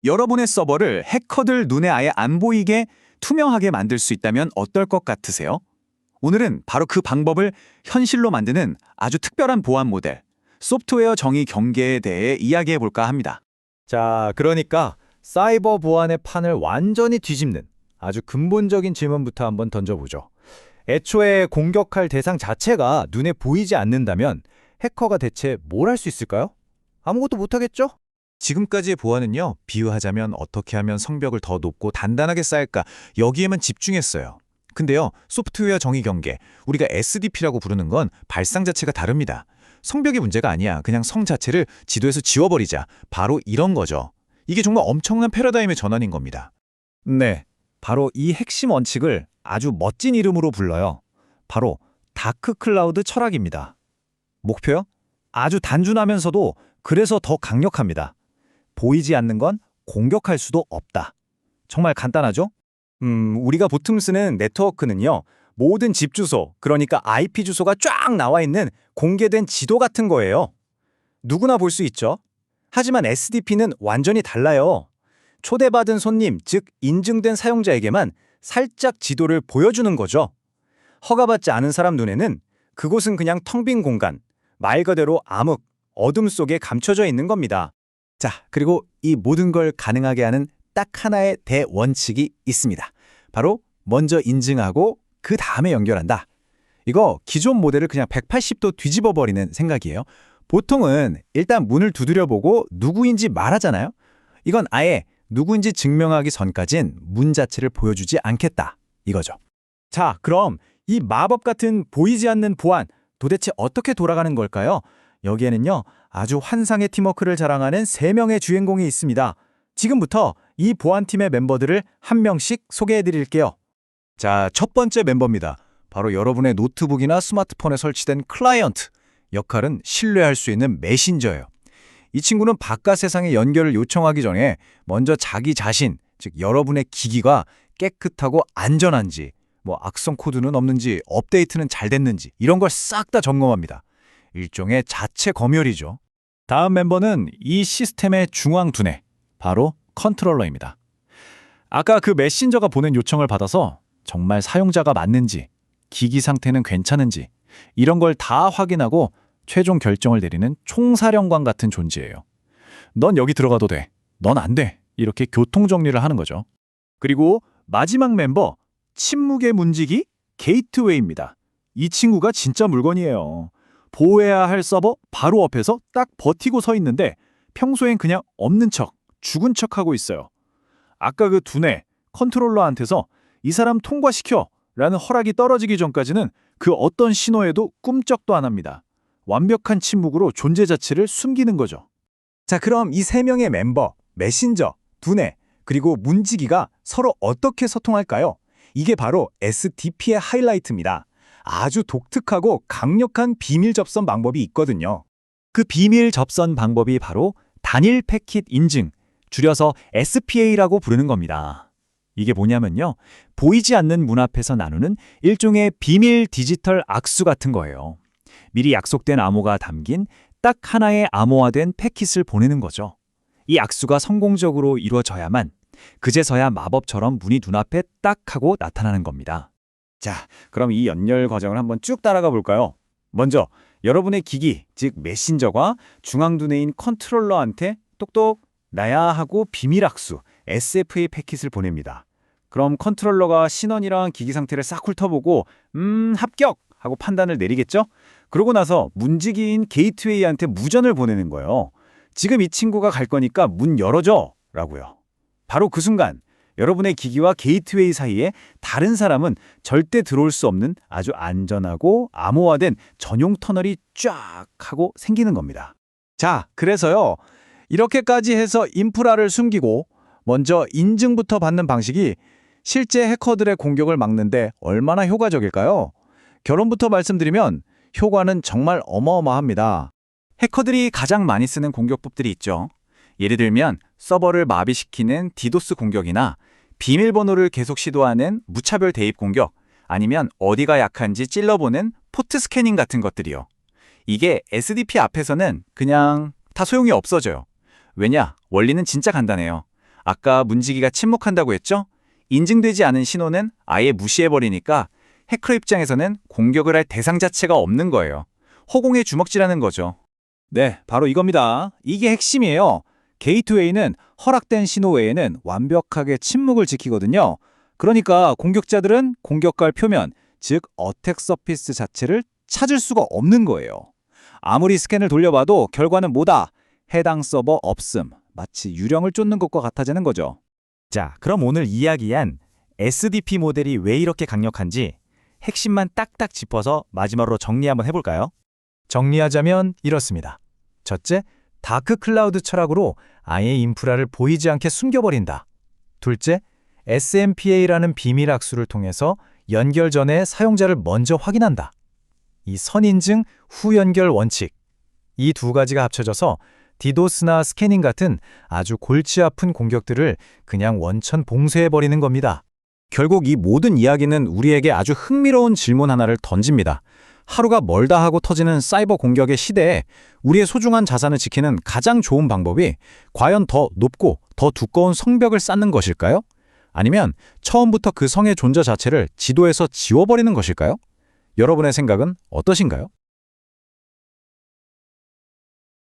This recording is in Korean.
여러분의 서버를 해커들 눈에 아예 안 보이게 투명하게 만들 수 있다면 어떨 것 같으세요? 오늘은 바로 그 방법을 현실로 만드는 아주 특별한 보안 모델, 소프트웨어 정의 경계에 대해 이야기해 볼까 합니다. 자, 그러니까 사이버 보안의 판을 완전히 뒤집는 아주 근본적인 질문부터 한번 던져보죠. 애초에 공격할 대상 자체가 눈에 보이지 않는다면 해커가 대체 뭘 할 수 있을까요? 아무것도 못하겠죠? 지금까지의 보안은요, 비유하자면 어떻게 하면 성벽을 더 높고 단단하게 쌓을까 여기에만 집중했어요. 근데요, 소프트웨어 정의 경계, 우리가 SDP라고 부르는 건 발상 자체가 다릅니다. 성벽이 문제가 아니야. 그냥 성 자체를 지도에서 지워버리자. 바로 이런 거죠. 이게 정말 엄청난 패러다임의 전환인 겁니다. 네, 바로 이 핵심 원칙을 아주 멋진 이름으로 불러요. 바로 다크 클라우드 철학입니다. 목표요? 아주 단순하면서도 그래서 더 강력합니다. 보이지 않는 건 공격할 수도 없다. 정말 간단하죠? 우리가 보통 쓰는 네트워크는요, 모든 집 주소, 그러니까 IP 주소가 쫙 나와 있는 공개된 지도 같은 거예요. 누구나 볼 수 있죠. 하지만 SDP는 완전히 달라요. 초대받은 손님, 즉 인증된 사용자에게만 살짝 지도를 보여주는 거죠. 허가받지 않은 사람 눈에는 그곳은 그냥 텅 빈 공간, 말 그대로 암흑, 어둠 속에 감춰져 있는 겁니다. 자, 그리고 이 모든 걸 가능하게 하는 딱 하나의 대원칙이 있습니다. 바로 먼저 인증하고 그 다음에 연결한다. 이거 기존 모델을 그냥 180도 뒤집어 버리는 생각이에요. 보통은 일단 문을 두드려보고 누구인지 말하잖아요. 이건 아예 누구인지 증명하기 전까진 문 자체를 보여주지 않겠다. 이거죠. 자, 그럼 이 마법 같은 보이지 않는 보안, 도대체 어떻게 돌아가는 걸까요? 여기에는요, 아주 환상의 팀워크를 자랑하는 3명의 주인공이 있습니다. 지금부터 이 보안팀의 멤버들을 한 명씩 소개해 드릴게요. 자, 첫 번째 멤버입니다. 바로 여러분의 노트북이나 스마트폰에 설치된 클라이언트. 역할은 신뢰할 수 있는 메신저예요. 이 친구는 바깥 세상에 연결을 요청하기 전에 먼저 자기 자신, 즉 여러분의 기기가 깨끗하고 안전한지, 악성 코드는 없는지, 업데이트는 잘 됐는지 이런 걸 싹 다 점검합니다. 일종의 자체 검열이죠. 다음 멤버는 이 시스템의 중앙 두뇌, 바로 컨트롤러입니다. 아까 그 메신저가 보낸 요청을 받아서 정말 사용자가 맞는지, 기기 상태는 괜찮은지 이런 걸 다 확인하고 최종 결정을 내리는 총사령관 같은 존재예요. 넌 여기 들어가도 돼, 넌 안 돼, 이렇게 교통정리를 하는 거죠. 그리고 마지막 멤버, 침묵의 문지기 게이트웨이입니다. 이 친구가 진짜 물건이에요. 보호해야 할 서버 바로 옆에서 딱 버티고 서 있는데 평소엔 그냥 없는 척, 죽은 척하고 있어요. 아까 그 두뇌, 컨트롤러한테서 이 사람 통과시켜 라는 허락이 떨어지기 전까지는 그 어떤 신호에도 꿈쩍도 안 합니다. 완벽한 침묵으로 존재 자체를 숨기는 거죠. 자, 그럼 이 3명의 멤버, 메신저, 두뇌, 그리고 문지기가 서로 어떻게 소통할까요? 이게 바로 SDP의 하이라이트입니다. 아주 독특하고 강력한 비밀 접선 방법이 있거든요. 그 비밀 접선 방법이 바로 단일 패킷 인증, 줄여서 SPA라고 부르는 겁니다. 이게 뭐냐면요, 보이지 않는 문 앞에서 나누는 일종의 비밀 디지털 악수 같은 거예요. 미리 약속된 암호가 담긴 딱 하나의 암호화된 패킷을 보내는 거죠. 이 악수가 성공적으로 이루어져야만 그제서야 마법처럼 문이 눈앞에 딱 하고 나타나는 겁니다. 자, 그럼 이 연결 과정을 한번 쭉 따라가 볼까요? 먼저 여러분의 기기, 즉 메신저가 중앙두뇌인 컨트롤러한테 똑똑 나야 하고 비밀 악수, SFA 패킷을 보냅니다. 그럼 컨트롤러가 신원이랑 기기 상태를 싹 훑어보고 합격! 하고 판단을 내리겠죠? 그러고 나서 문지기인 게이트웨이한테 무전을 보내는 거예요. 지금 이 친구가 갈 거니까 문 열어줘! 라고요. 바로 그 순간 여러분의 기기와 게이트웨이 사이에 다른 사람은 절대 들어올 수 없는 아주 안전하고 암호화된 전용 터널이 쫙 하고 생기는 겁니다. 자, 그래서요, 이렇게까지 해서 인프라를 숨기고 먼저 인증부터 받는 방식이 실제 해커들의 공격을 막는데 얼마나 효과적일까요? 결론부터 말씀드리면 효과는 정말 어마어마합니다. 해커들이 가장 많이 쓰는 공격법들이 있죠. 예를 들면 서버를 마비시키는 디도스 공격이나 비밀번호를 계속 시도하는 무차별 대입 공격, 아니면 어디가 약한지 찔러보는 포트 스캐닝 같은 것들이요. 이게 SDP 앞에서는 그냥 다 소용이 없어져요. 왜냐? 원리는 진짜 간단해요. 아까 문지기가 침묵한다고 했죠? 인증되지 않은 신호는 아예 무시해버리니까 해커 입장에서는 공격을 할 대상 자체가 없는 거예요. 허공에 주먹질하는 거죠. 네, 바로 이겁니다. 이게 핵심이에요. 게이트웨이는 허락된 신호 외에는 완벽하게 침묵을 지키거든요. 그러니까 공격자들은 공격할 표면, 즉 어택 서피스 자체를 찾을 수가 없는 거예요. 아무리 스캔을 돌려봐도 결과는 뭐다? 해당 서버 없음. 마치 유령을 쫓는 것과 같아지는 거죠. 자, 그럼 오늘 이야기한 SDP 모델이 왜 이렇게 강력한지 핵심만 딱딱 짚어서 마지막으로 정리 한번 해볼까요? 정리하자면 이렇습니다. 첫째, 다크 클라우드 철학으로 아예 인프라를 보이지 않게 숨겨버린다. 둘째, SMPA라는 비밀 악수를 통해서 연결 전에 사용자를 먼저 확인한다. 이 선인증 후 연결 원칙. 이 두 가지가 합쳐져서 디도스나 스캐닝 같은 아주 골치 아픈 공격들을 그냥 원천 봉쇄해버리는 겁니다. 결국 이 모든 이야기는 우리에게 아주 흥미로운 질문 하나를 던집니다. 하루가 멀다 하고 터지는 사이버 공격의 시대에 우리의 소중한 자산을 지키는 가장 좋은 방법이 과연 더 높고 더 두꺼운 성벽을 쌓는 것일까요? 아니면 처음부터 그 성의 존재 자체를 지도에서 지워버리는 것일까요? 여러분의 생각은 어떠신가요?